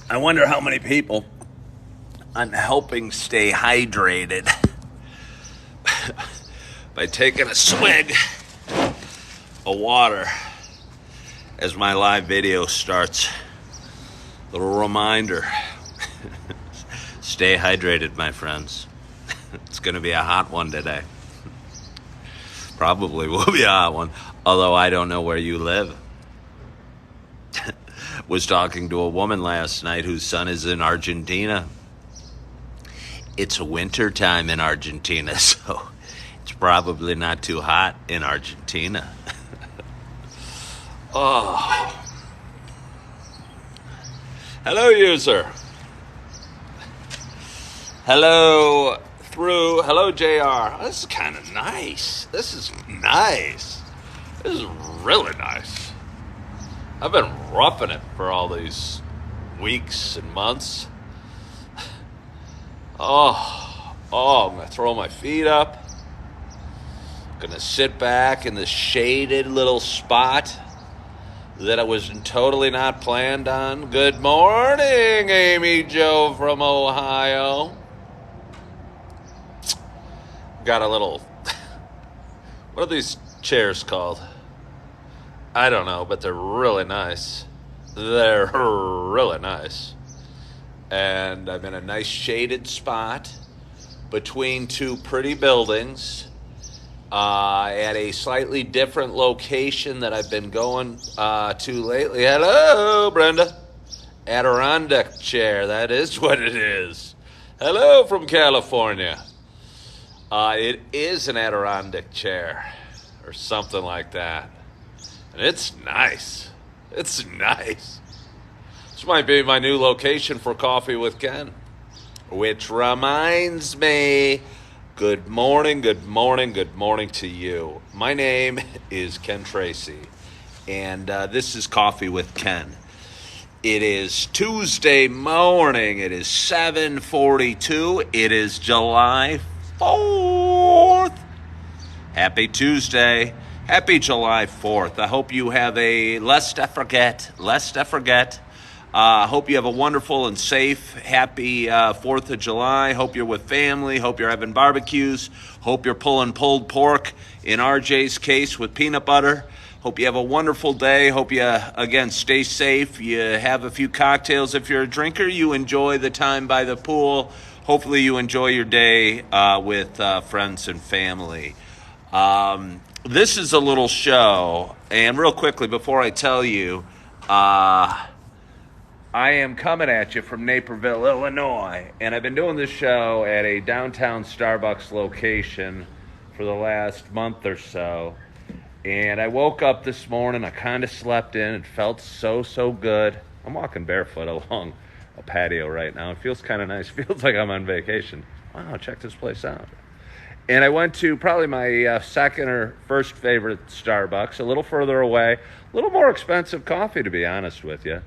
I wonder how many people I'm helping stay hydrated by taking a swig of water as my live video starts. Little reminder. Stay hydrated, my friends. It's going to be a hot one today. Probably will be a hot one, although I don't know where you live. Was talking to a woman last night whose son is in Argentina. It's winter time in Argentina, so it's probably not too hot in Argentina. Oh. Hello, user. Hello, JR. This is kind of nice. This is really nice. I've been roughing it for all these weeks and months. I'm going to throw my feet up. Going to sit back in the shaded little spot that I was totally not planned on. Good morning, Amy Jo from Ohio. Got a little, what are these chairs called? I don't know, but they're really nice. They're really nice. And I'm in a nice shaded spot between two pretty buildings at a slightly different location that I've been going to lately. Hello, Brenda. Adirondack chair, that is what it is. Hello from California. It is an Adirondack chair or something like that. And it's nice. It's nice. This might be my new location for Coffee with Ken. Which reminds me, good morning to you. My name is Ken Tracy, and this is Coffee with Ken. It is Tuesday morning. It is 7:42. It is July 4th. Happy Tuesday. Happy July 4th. I hope you have a lest to forget. Hope you have a wonderful and safe, happy 4th of July. Hope you're with family. Hope you're having barbecues. Hope you're pulling pulled pork, in RJ's case, with peanut butter. Hope you have a wonderful day. Hope you, again, stay safe. You have a few cocktails. If you're a drinker, you enjoy the time by the pool. Hopefully you enjoy your day with friends and family. This is a little show, and real quickly before I tell you, I am coming at you from Naperville, Illinois, and I've been doing this show at a downtown Starbucks location for the last month or so, and I woke up this morning, I kind of slept in, it felt so good. I'm walking barefoot along a patio right now. It feels kind of nice, feels like I'm on vacation. Wow, check this place out. And I went to probably my second or first favorite Starbucks, a little further away, a little more expensive coffee, to be honest with you.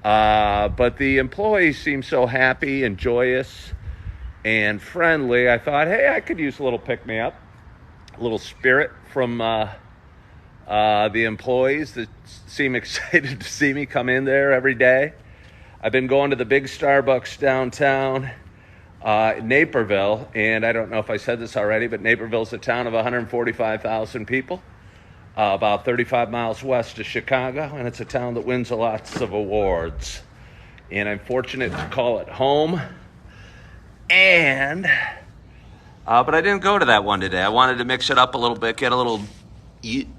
But the employees seemed so happy and joyous and friendly. I thought, hey, I could use a little pick-me-up, a little spirit from the employees that seem excited to see me come in there every day. I've been going to the big Starbucks downtown Naperville, and I don't know if I said this already, but Naperville's a town of 145,000 people, about 35 miles west of Chicago, and it's a town that wins lots of awards. And I'm fortunate to call it home. And but I didn't go to that one today. I wanted to mix it up a little bit,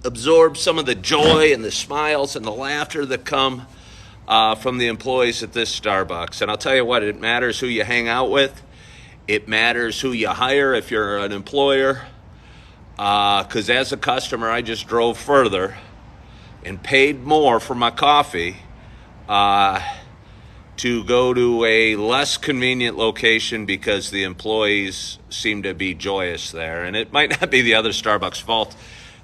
absorb some of the joy and the smiles and the laughter that come from the employees at this Starbucks. And I'll tell you what, it matters who you hang out with. It matters who you hire if you're an employer. Because as a customer, I just drove further and paid more for my coffee to go to a less convenient location because the employees seem to be joyous there. And it might not be the other Starbucks' fault.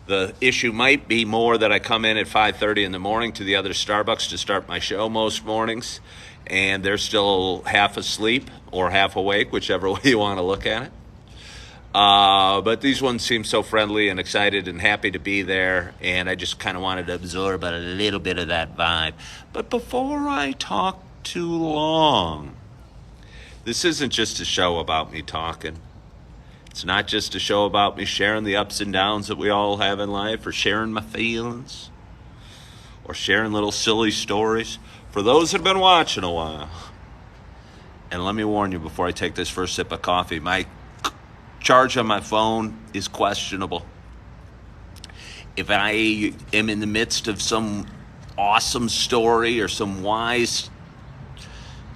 The issue might be more that I come in at 5:30 in the morning to the other Starbucks to start my show most mornings, and they're still half asleep or half awake, whichever way you want to look at it. But these ones seem so friendly and excited and happy to be there, and I just kind of wanted to absorb a little bit of that vibe. But before I talk too long. This isn't just a show about me talking. It's not just a show about me sharing the ups and downs that we all have in life, or sharing my feelings, or sharing little silly stories. For those that have been watching a while, and let me warn you before I take this first sip of coffee, my charge on my phone is questionable. If I am in the midst of some awesome story or some wise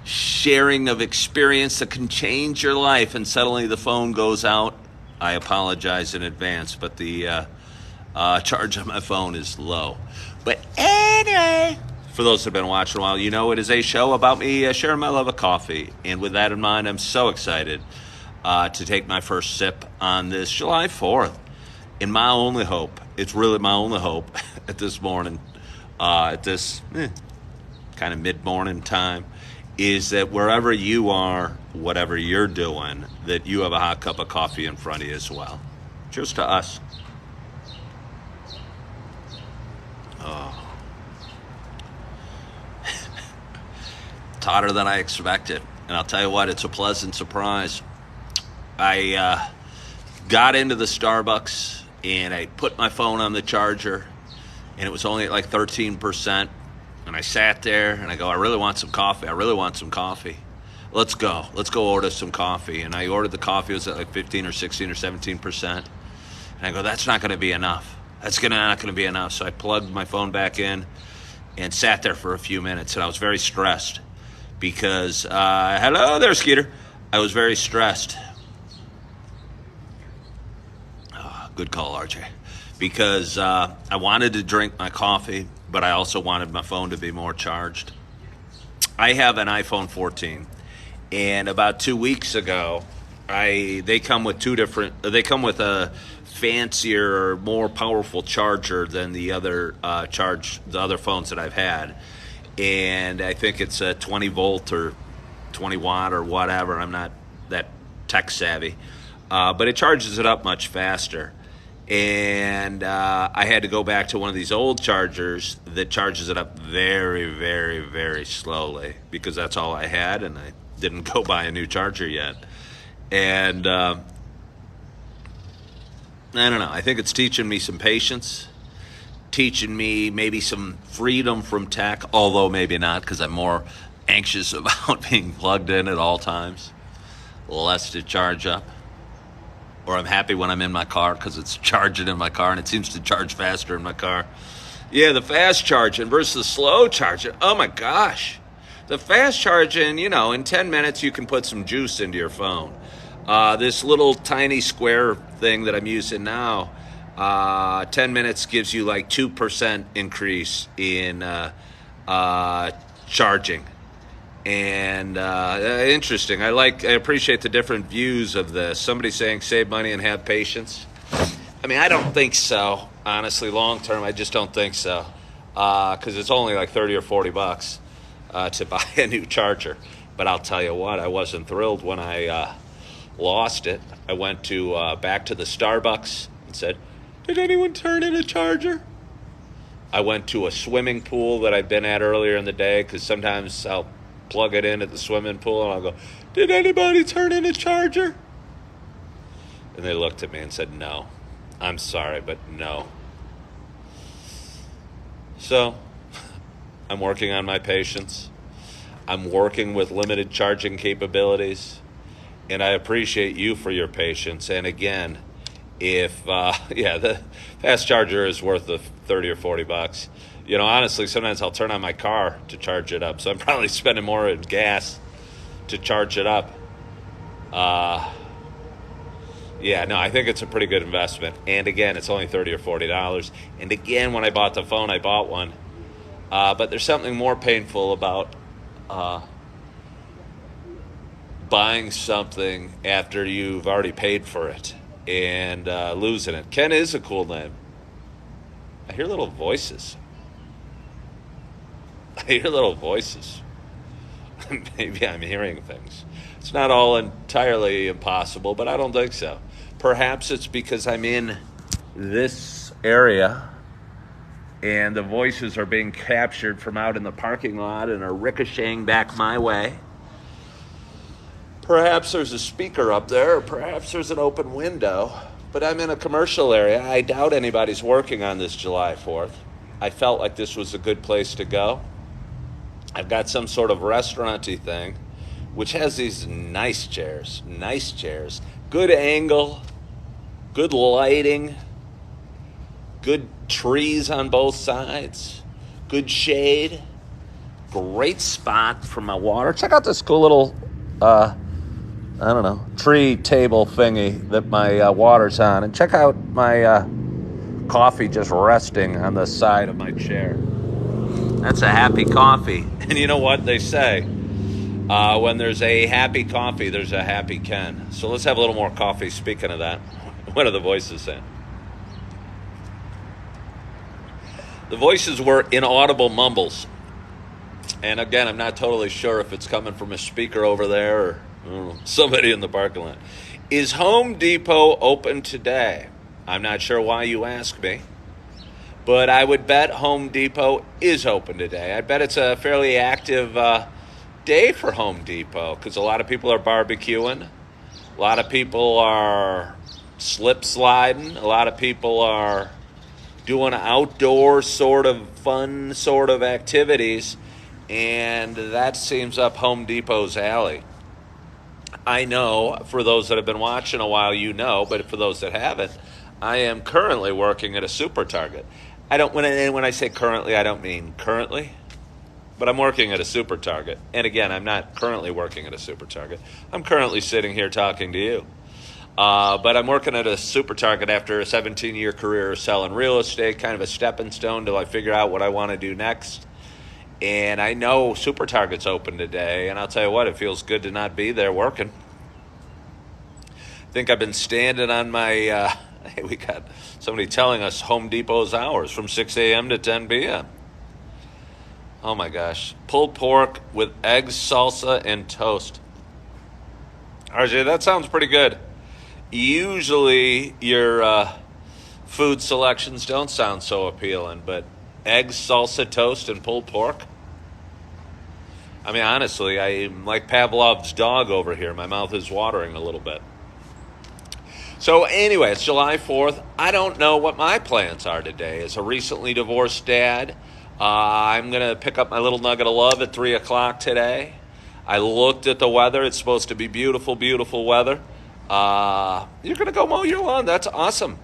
sharing of experience that can change your life and suddenly the phone goes out, I apologize in advance, but the charge on my phone is low. But anyway, for those that have been watching a while, you know it is a show about me sharing my love of coffee. And with that in mind, I'm so excited to take my first sip on this July 4th. And my only hope, it's really my only hope at this morning, at this kind of mid-morning time, is that wherever you are, whatever you're doing, that you have a hot cup of coffee in front of you as well. Cheers to us. Oh. It's hotter than I expected. And I'll tell you what, it's a pleasant surprise. I got into the Starbucks and I put my phone on the charger, and it was only at like 13%. And I sat there and I go, I really want some coffee. Let's go order some coffee. And I ordered the coffee. It was at like 15 or 16 or 17%. And I go, that's not going to be enough. Not going to be enough. So I plugged my phone back in and sat there for a few minutes. And I was very stressed because, hello there, Skeeter. I was very stressed. Good call, RJ. Because I wanted to drink my coffee, but I also wanted my phone to be more charged. I have an iPhone 14, and about 2 weeks ago, they come with a fancier, more powerful charger than the other phones that I've had, and I think it's a 20 volt or 20 watt or whatever. I'm not that tech savvy, but it charges it up much faster. And I had to go back to one of these old chargers that charges it up very, very, very slowly because that's all I had, and I didn't go buy a new charger yet. And I don't know. I think it's teaching me some patience, teaching me maybe some freedom from tech, although maybe not because I'm more anxious about being plugged in at all times, less to charge up. Or I'm happy when I'm in my car because it's charging in my car and it seems to charge faster in my car. Yeah, the fast charging versus slow charging. Oh my gosh. The fast charging, in 10 minutes you can put some juice into your phone. This little tiny square thing that I'm using now, 10 minutes gives you like 2% increase in charging. And interesting. I appreciate the different views of this. Somebody saying save money and have patience. I mean, I don't think so. Honestly, long term, I just don't think so. Because it's only like $30 or $40 to buy a new charger. But I'll tell you what, I wasn't thrilled when I lost it. I went back to the Starbucks and said, "Did anyone turn in a charger?" I went to a swimming pool that I've been at earlier in the day because sometimes I'll plug it in at the swimming pool and I'll go, "Did anybody turn in a charger?" And they looked at me and said, "No. I'm sorry, but no." So I'm working on my patience. I'm working with limited charging capabilities, and I appreciate you for your patience. And again, if the fast charger is worth the $30 or $40. Honestly, sometimes I'll turn on my car to charge it up. So I'm probably spending more in gas to charge it up. I think it's a pretty good investment. And again, it's only $30 or $40. And again, when I bought the phone, I bought one. But there's something more painful about buying something after you've already paid for it and losing it. Ken is a cool name. I hear little voices. Maybe I'm hearing things. It's not all entirely impossible, but I don't think so. Perhaps it's because I'm in this area and the voices are being captured from out in the parking lot and are ricocheting back my way. Perhaps there's a speaker up there, or perhaps there's an open window, but I'm in a commercial area. I doubt anybody's working on this July 4th. I felt like this was a good place to go. I've got some sort of restaurant-y thing, which has these nice chairs, good angle, good lighting, good trees on both sides, good shade, great spot for my water. Check out this cool little, tree table thingy that my water's on. And check out my coffee just resting on the side of my chair. That's a happy coffee. And you know what they say? When there's a happy coffee, there's a happy Ken. So let's have a little more coffee. Speaking of that, what are the voices saying? The voices were inaudible mumbles. And again, I'm not totally sure if it's coming from a speaker over there or somebody in the parking lot. Is Home Depot open today? I'm not sure why you ask me, but I would bet Home Depot is open today. I bet it's a fairly active day for Home Depot because a lot of people are barbecuing. A lot of people are slip sliding. A lot of people are doing outdoor sort of fun sort of activities, and that seems up Home Depot's alley. I know for those that have been watching a while, you know, but for those that haven't, I am currently working at a Super Target. When I say currently, I don't mean currently, but I'm working at a Super Target. And again, I'm not currently working at a Super Target. I'm currently sitting here talking to you. But I'm working at a Super Target after a 17-year career selling real estate, kind of a stepping stone till I figure out what I want to do next. And I know Super Target's open today, and I'll tell you what, it feels good to not be there working. I think I've been standing on my, hey, we got somebody telling us Home Depot's hours from 6 a.m. to 10 p.m. Oh my gosh. Pulled pork with eggs, salsa, and toast. RJ, that sounds pretty good. Usually your food selections don't sound so appealing, but eggs, salsa, toast, and pulled pork? I mean, honestly, I'm like Pavlov's dog over here. My mouth is watering a little bit. So anyway, it's July 4th. I don't know what my plans are today. As a recently divorced dad, I'm going to pick up my little nugget of love at 3 o'clock today. I looked at the weather. It's supposed to be beautiful, beautiful weather. You're going to go mow your lawn. That's awesome.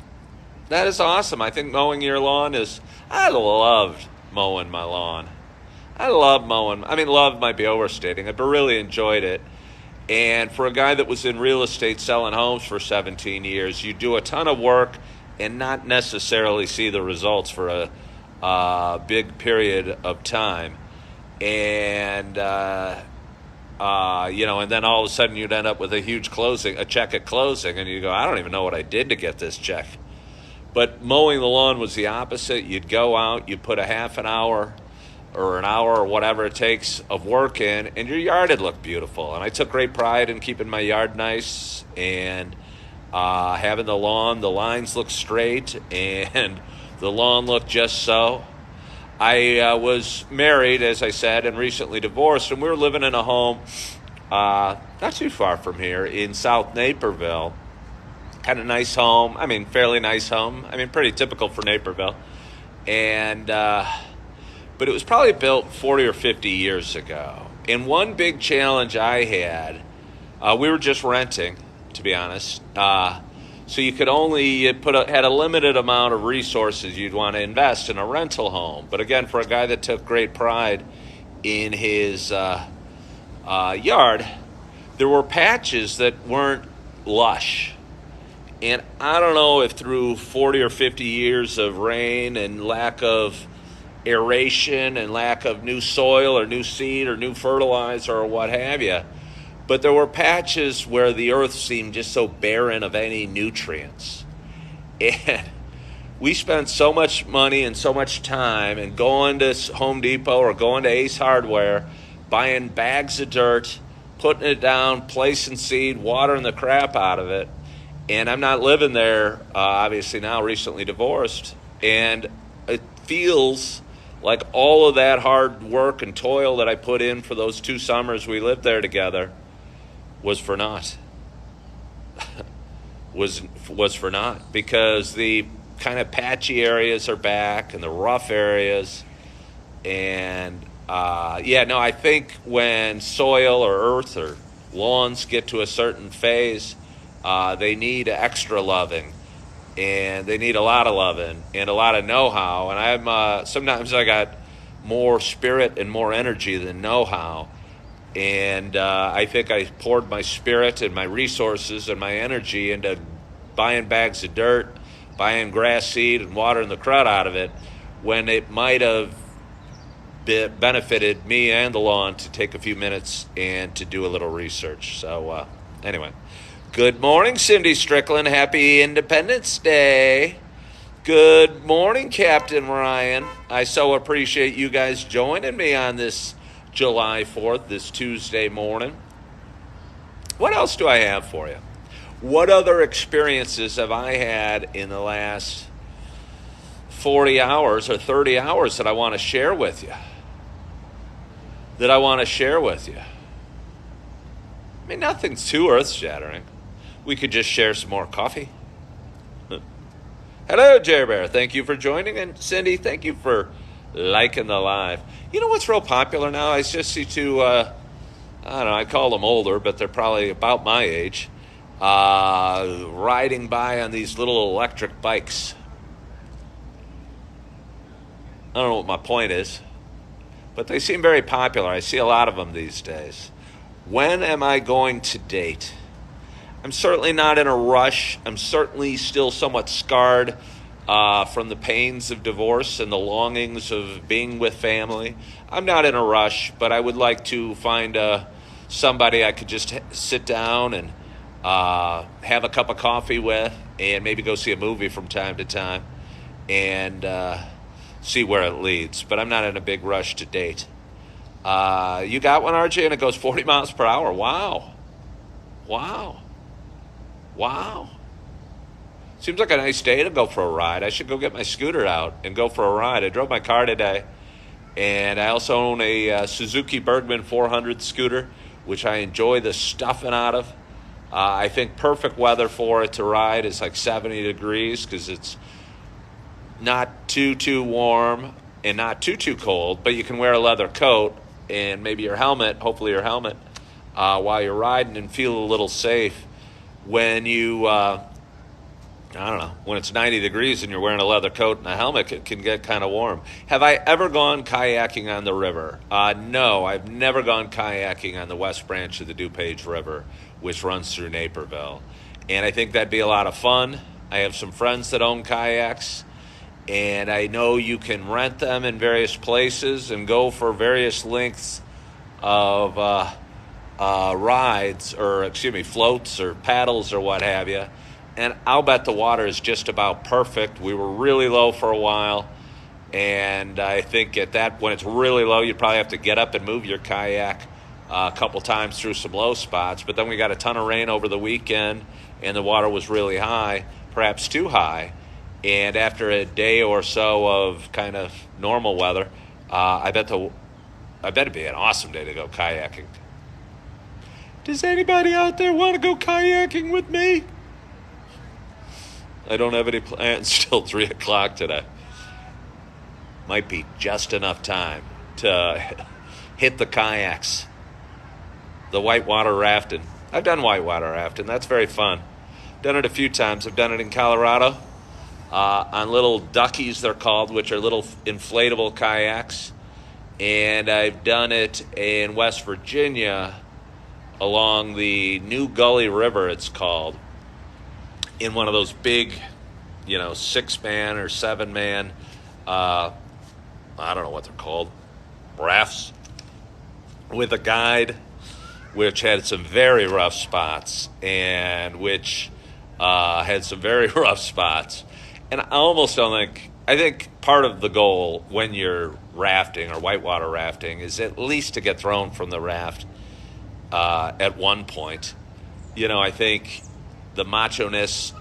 That is awesome. I think mowing your lawn is... I loved mowing my lawn. I love mowing. I mean, love might be overstating it, but really enjoyed it. And for a guy that was in real estate selling homes for 17 years, you do a ton of work and not necessarily see the results for a big period of time. And, and then all of a sudden you'd end up with a huge check at closing, and you go, I don't even know what I did to get this check. But mowing the lawn was the opposite. You'd go out, you'd put a half an hour or an hour or whatever it takes of work in, and your yard would look beautiful. And I took great pride in keeping my yard nice and having the lines look straight, and the lawn looked just so. I was married, as I said, and recently divorced, and we were living in a home not too far from here in South Naperville. Kind of nice home. I mean, fairly nice home. I mean, pretty typical for Naperville. And but it was probably built 40 or 50 years ago. And one big challenge I had, we were just renting, to be honest. So you could only had a limited amount of resources you'd want to invest in a rental home. But again, for a guy that took great pride in his yard, there were patches that weren't lush. And I don't know if through 40 or 50 years of rain and lack of aeration and lack of new soil or new seed or new fertilizer or what have you, but there were patches where the earth seemed just so barren of any nutrients. And we spent so much money and so much time and going to Home Depot or going to Ace Hardware, buying bags of dirt, putting it down, placing seed, watering the crap out of it. And I'm not living there, obviously now, recently divorced. And feels like all of that hard work and toil that I put in for those 2 summers we lived there together was for naught. was for naught, because the kind of patchy areas are back and the rough areas. And I think when soil or earth or lawns get to a certain phase, they need extra loving, and they need a lot of loving and a lot of know-how. And I'm sometimes I got more spirit and more energy than know-how. And I think I poured my spirit and my resources and my energy into buying bags of dirt, buying grass seed, and watering the crud out of it, when it might have benefited me and the lawn to take a few minutes and to do a little research. So anyway, good morning, Cindy Strickland. Happy Independence Day. Good morning, Captain Ryan. I so appreciate you guys joining me on this July 4th, this Tuesday morning. What else do I have for you? What other experiences have I had in the last 40 hours or 30 hours that I want to share with you? I mean, nothing's too earth-shattering. We could just share some more coffee. Hello, Jerry Bear. Thank you for joining. And Cindy, thank you for liking the live. You know what's real popular now? I just see two, I don't know, I call them older, but they're probably about my age, riding by on these little electric bikes. I don't know what my point is, but they seem very popular. I see a lot of them these days. When am I going to date? I'm certainly not in a rush. I'm certainly still somewhat scarred from the pains of divorce and the longings of being with family. I'm not in a rush, but I would like to find somebody I could just sit down and have a cup of coffee with, and maybe go see a movie from time to time, and see where it leads. But I'm not in a big rush to date. You got one, RJ, and it goes 40 miles per hour. Wow. Seems like a nice day to go for a ride. I should go get my scooter out and go for a ride. I drove my car today, and I also own a Suzuki Bergman 400 scooter, which I enjoy the stuffing out of. I think perfect weather for it to ride is like 70 degrees, because it's not too warm and not too cold, but you can wear a leather coat and maybe your helmet, hopefully your helmet, while you're riding, and feel a little safe. When you, when it's 90 degrees and you're wearing a leather coat and a helmet, it can get kind of warm. Have I ever gone kayaking on the river? No, I've never gone kayaking on the West Branch of the DuPage River, which runs through Naperville. And I think that'd be a lot of fun. I have some friends that own kayaks, and I know you can rent them in various places and go for various lengths of rides, or floats or paddles or what have you. And I'll bet the water is just about perfect. We were really low for a while, and I think when it's really low, you'd probably have to get up and move your kayak a couple times through some low spots. But then we got a ton of rain over the weekend, and the water was really high, perhaps too high. And after a day or so of kind of normal weather, I bet it'd be an awesome day to go kayaking. Does anybody out there want to go kayaking with me? I don't have any plans till 3 o'clock today. Might be just enough time to hit the kayaks. The whitewater rafting. I've done whitewater rafting. That's very fun. Done it a few times. I've done it in Colorado on little duckies, they're called, which are little inflatable kayaks. And I've done it in West Virginia along the New Gully River, it's called, in one of those big, 6-man or 7-man, I don't know what they're called, rafts, with a guide, which had some very rough spots, and which had some very rough spots. And I think part of the goal when you're rafting or whitewater rafting is at least to get thrown from the raft at one point. I think the macho-ness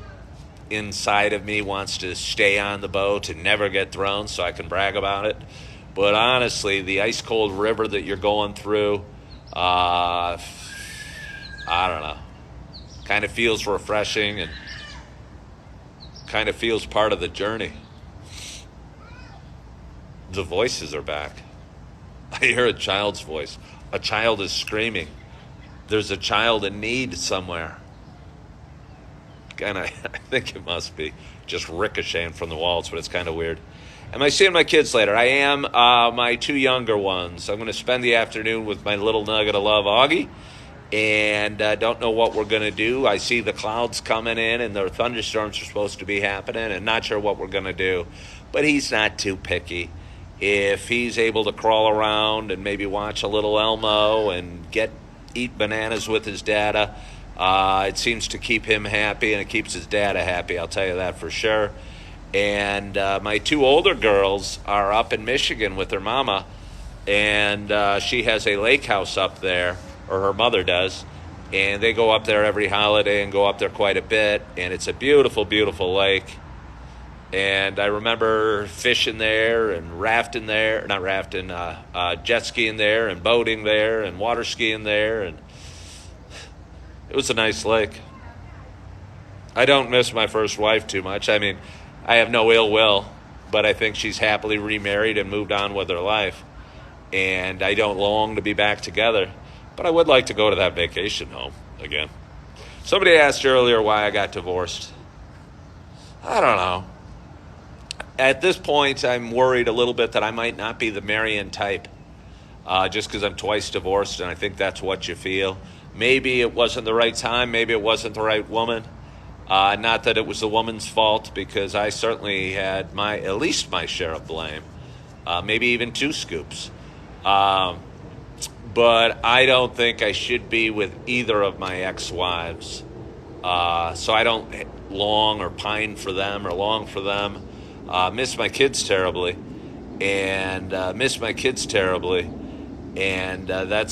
inside of me wants to stay on the boat and never get thrown so I can brag about it. But honestly, the ice cold river that you're going through, I don't know, kind of feels refreshing and kind of feels part of the journey. The voices are back. I hear a child's voice. A child is screaming. There's a child in need somewhere. And I think it must be just ricocheting from the walls, but it's kind of weird. Am I seeing my kids later? I am. My two younger ones. I'm going to spend the afternoon with my little nugget of love, Augie, and don't know what we're going to do. I see the clouds coming in, and the thunderstorms are supposed to be happening, and not sure what we're going to do. But he's not too picky. If he's able to crawl around and maybe watch a little Elmo and eat bananas with his dada, it seems to keep him happy, and it keeps his dada happy, I'll tell you that for sure. And my two older girls are up in Michigan with their mama, and she has a lake house up there, or her mother does, and they go up there every holiday and go up there quite a bit, and it's a beautiful, beautiful lake. And I remember fishing there and rafting there, not rafting, jet skiing there and boating there and water skiing there. And it was a nice lake. I don't miss my first wife too much. I mean, I have no ill will, but I think she's happily remarried and moved on with her life. And I don't long to be back together, but I would like to go to that vacation home again. Somebody asked earlier why I got divorced. I don't know. At this point, I'm worried a little bit that I might not be the Marion type, just because I'm twice divorced, and I think that's what you feel. Maybe it wasn't the right time. Maybe it wasn't the right woman. Not that it was the woman's fault, because I certainly had at least my share of blame, maybe even 2 scoops. But I don't think I should be with either of my ex-wives. So I don't long or pine for them or long for them. Miss my kids terribly, and that's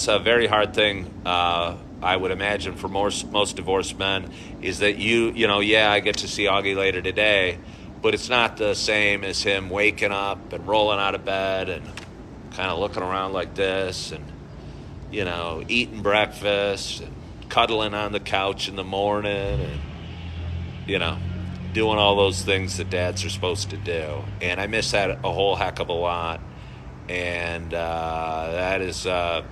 a very hard thing. I would imagine for most divorced men is that I get to see Augie later today, but it's not the same as him waking up and rolling out of bed and kind of looking around like this and eating breakfast and cuddling on the couch in the morning and doing all those things that dads are supposed to do. And I miss that a whole heck of a lot. And that is, a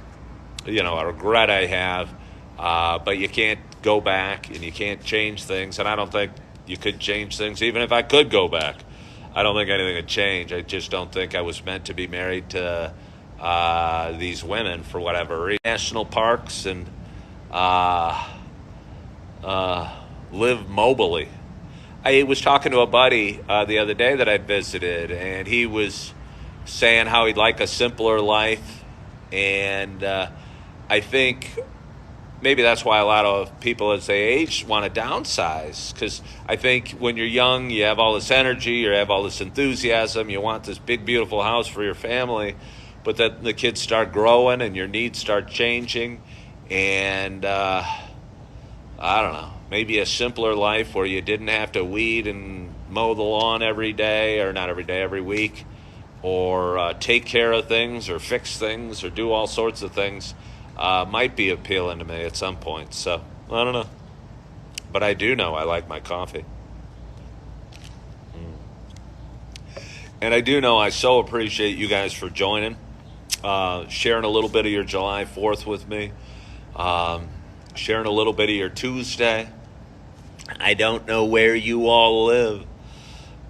regret I have. But you can't go back and you can't change things. And I don't think you could change things even if I could go back. I don't think anything would change. I just don't think I was meant to be married to these women for whatever reason. National parks and live mobily. I was talking to a buddy the other day that I visited, and he was saying how he'd like a simpler life. And I think maybe that's why a lot of people as they age want to downsize, because I think when you're young, you have all this energy, you have all this enthusiasm, you want this big, beautiful house for your family, but then the kids start growing and your needs start changing. And I don't know. Maybe a simpler life where you didn't have to weed and mow the lawn every day, or not every day, every week, or take care of things or fix things or do all sorts of things might be appealing to me at some point. So, I don't know. But I do know I like my coffee. And I do know I so appreciate you guys for joining, sharing a little bit of your July 4th with me, sharing a little bit of your Tuesday. I don't know where you all live,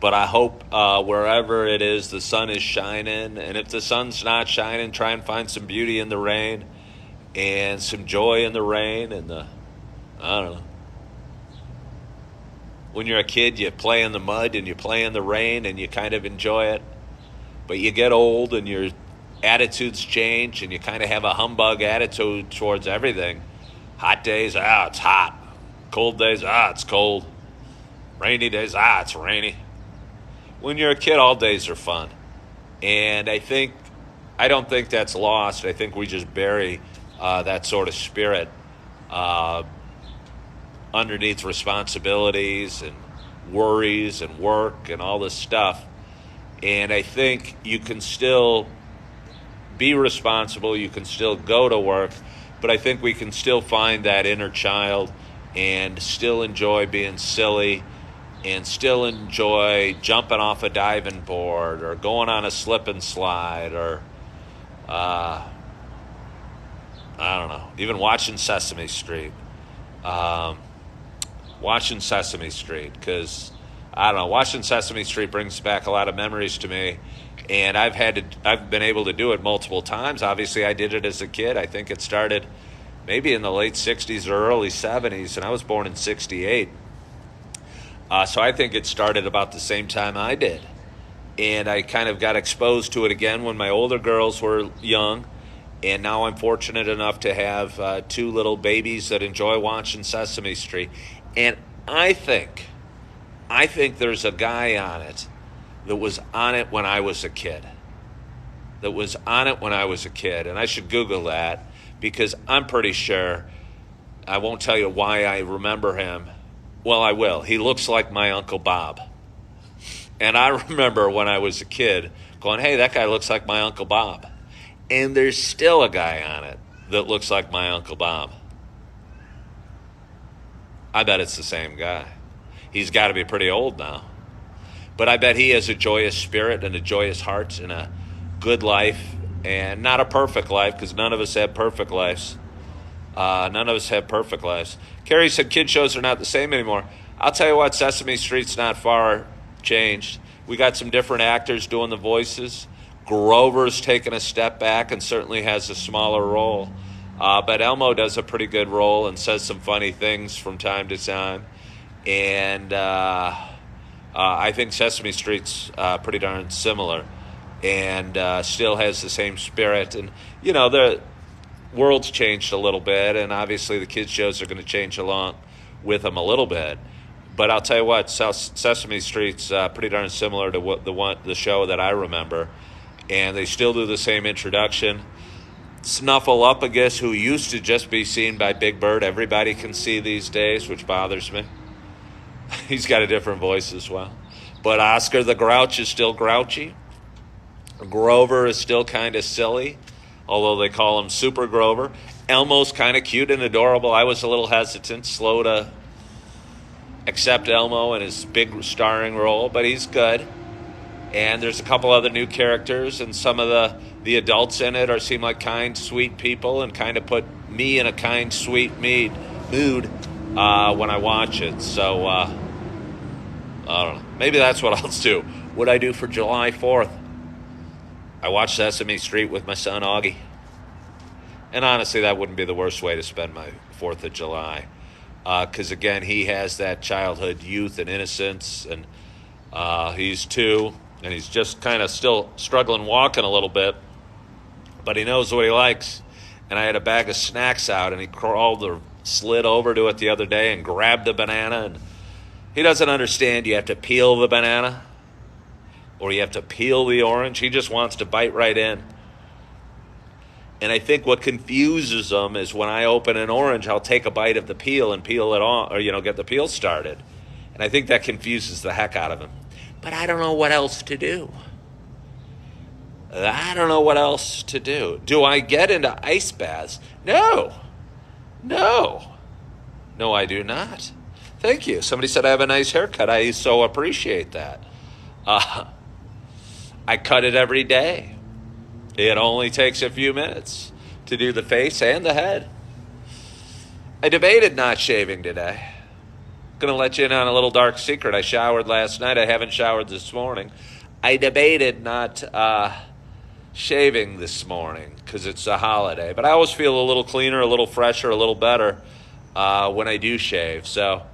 but I hope wherever it is, the sun is shining. And if the sun's not shining, try and find some beauty in the rain and some joy in the rain. And I don't know. When you're a kid, you play in the mud and you play in the rain and you kind of enjoy it. But you get old and your attitudes change and you kind of have a humbug attitude towards everything. Hot days, it's hot. Cold days, it's cold. Rainy days, it's rainy. When you're a kid, all days are fun. And I don't think that's lost. I think we just bury that sort of spirit underneath responsibilities and worries and work and all this stuff. And I think you can still be responsible, you can still go to work, but I think we can still find that inner child and still enjoy being silly and still enjoy jumping off a diving board or going on a slip and slide or, I don't know, even watching Sesame Street. Watching Sesame Street, because, I don't know, watching Sesame Street brings back a lot of memories to me. And I've been able to do it multiple times. Obviously, I did it as a kid. I think it started maybe in the late 60s or early 70s, and I was born in 68. So I think it started about the same time I did. And I kind of got exposed to it again when my older girls were young. And now I'm fortunate enough to have two little babies that enjoy watching Sesame Street. And I think there's a guy on it that was on it when I was a kid. And I should Google that because I'm pretty sure, I won't tell you why I remember him. Well, I will. He looks like my Uncle Bob. And I remember when I was a kid going, hey, that guy looks like my Uncle Bob. And there's still a guy on it that looks like my Uncle Bob. I bet it's the same guy. He's got to be pretty old now. But I bet he has a joyous spirit and a joyous heart and a good life, and not a perfect life, because none of us have perfect lives. Carrie said kid shows are not the same anymore. I'll tell you what, Sesame Street's not far changed. We got some different actors doing the voices. Grover's taken a step back and certainly has a smaller role. But Elmo does a pretty good role and says some funny things from time to time. And I think Sesame Street's pretty darn similar and still has the same spirit. And, you know, the world's changed a little bit, and obviously the kids' shows are going to change along with them a little bit. But I'll tell you what, Sesame Street's pretty darn similar to the show that I remember. And they still do the same introduction. Snuffleupagus, who used to just be seen by Big Bird, everybody can see these days, which bothers me. He's got a different voice as well. But Oscar the Grouch is still grouchy. Grover is still kind of silly, although they call him Super Grover. Elmo's kind of cute and adorable. I was a little hesitant, slow to accept Elmo in his big starring role, but he's good. And there's a couple other new characters, and some of the adults in it seem like kind, sweet people, and kind of put me in a kind, sweet mood when I watch it. So, I don't know. Maybe that's what I'll do. What I do for July 4th? I watch Sesame Street with my son, Augie. And honestly, that wouldn't be the worst way to spend my 4th of July. Because, again, he has that childhood youth and innocence, and he's 2. And he's just kind of still struggling walking a little bit. But he knows what he likes. And I had a bag of snacks out, and he crawled or slid over to it the other day and grabbed a banana. And he doesn't understand you have to peel the banana or you have to peel the orange. He just wants to bite right in. And I think what confuses him is when I open an orange, I'll take a bite of the peel and peel it on, or, get the peel started. And I think that confuses the heck out of him. But I don't know what else to do. Do I get into ice baths? No, I do not. Thank you. Somebody said I have a nice haircut. I so appreciate that. I cut it every day. It only takes a few minutes to do the face and the head. I debated not shaving today. Going to let you in on a little dark secret. I showered last night. I haven't showered this morning. I debated not shaving this morning because it's a holiday. But I always feel a little cleaner, a little fresher, a little better when I do shave. So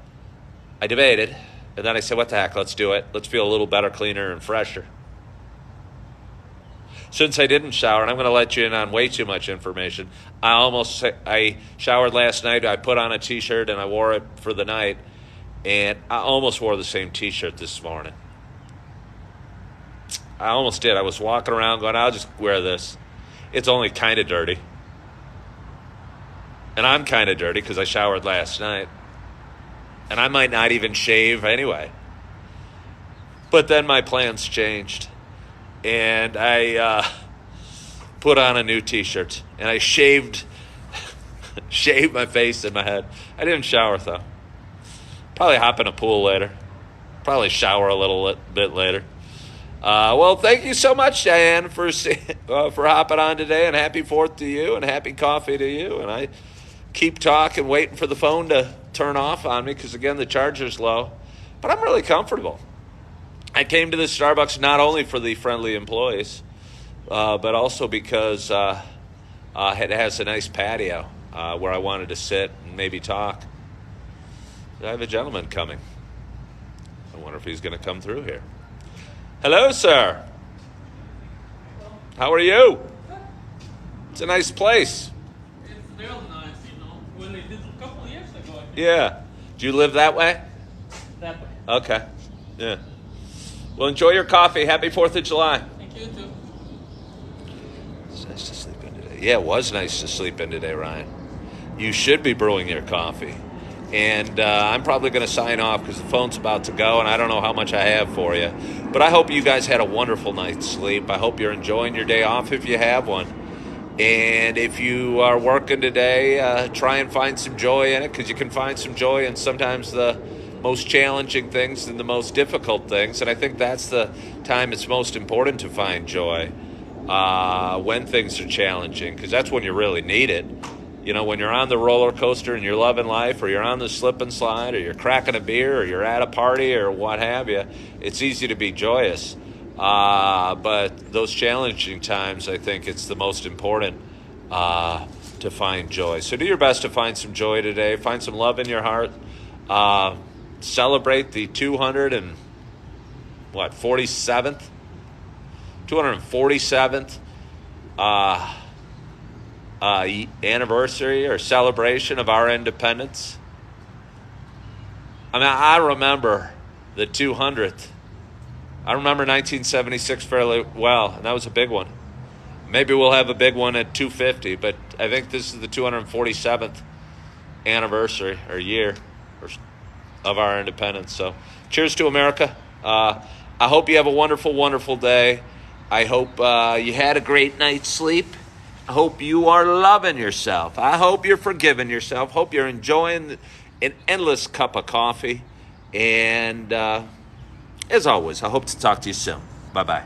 I debated. And then I said, what the heck, let's do it. Let's feel a little better, cleaner, and fresher. Since I didn't shower, and I'm going to let you in on way too much information, I showered last night. I put on a T-shirt, and I wore it for the night. And I almost wore the same T-shirt this morning. I almost did. I was walking around going, I'll just wear this. It's only kind of dirty. And I'm kind of dirty because I showered last night. And I might not even shave anyway. But then my plans changed, and I put on a new T-shirt, and I shaved my face and my head. I didn't shower, though. Probably hop in a pool later. Probably shower a little bit later. Well, thank you so much, Diane, for hopping on today, and happy 4th to you, and happy coffee to you. And I keep talking, waiting for the phone to turn off on me because, again, the charger's low. But I'm really comfortable. I came to this Starbucks not only for the friendly employees, but also because it has a nice patio where I wanted to sit and maybe talk. I have a gentleman coming. I wonder if he's going to come through here. Hello, sir. How are you? It's a nice place. It's real nice, When they did a couple of years ago, I think. Yeah. Do you live that way? That way. Okay. Yeah. Well, enjoy your coffee. Happy 4th of July. Thank you, too. It's nice to sleep in today. Yeah, it was nice to sleep in today, Ryan. You should be brewing your coffee. And I'm probably going to sign off because the phone's about to go, and I don't know how much I have for you. But I hope you guys had a wonderful night's sleep. I hope you're enjoying your day off if you have one. And if you are working today, try and find some joy in it, because you can find some joy in sometimes the most challenging things and the most difficult things. And I think that's the time it's most important to find joy, when things are challenging, because that's when you really need it. When you're on the roller coaster and you're loving life, or you're on the slip and slide, or you're cracking a beer, or you're at a party, or what have you, it's easy to be joyous. But those challenging times, I think it's the most important to find joy. So do your best to find some joy today. Find some love in your heart. Celebrate the 247th anniversary or celebration of our independence. I remember the 200th. I remember 1976 fairly well, and that was a big one. Maybe we'll have a big one at 250, but I think this is the 247th anniversary or year of our independence. So cheers to America. I hope you have a wonderful, wonderful day. I hope you had a great night's sleep. I hope you are loving yourself. I hope you're forgiving yourself. Hope you're enjoying an endless cup of coffee. And as always, I hope to talk to you soon. Bye-bye.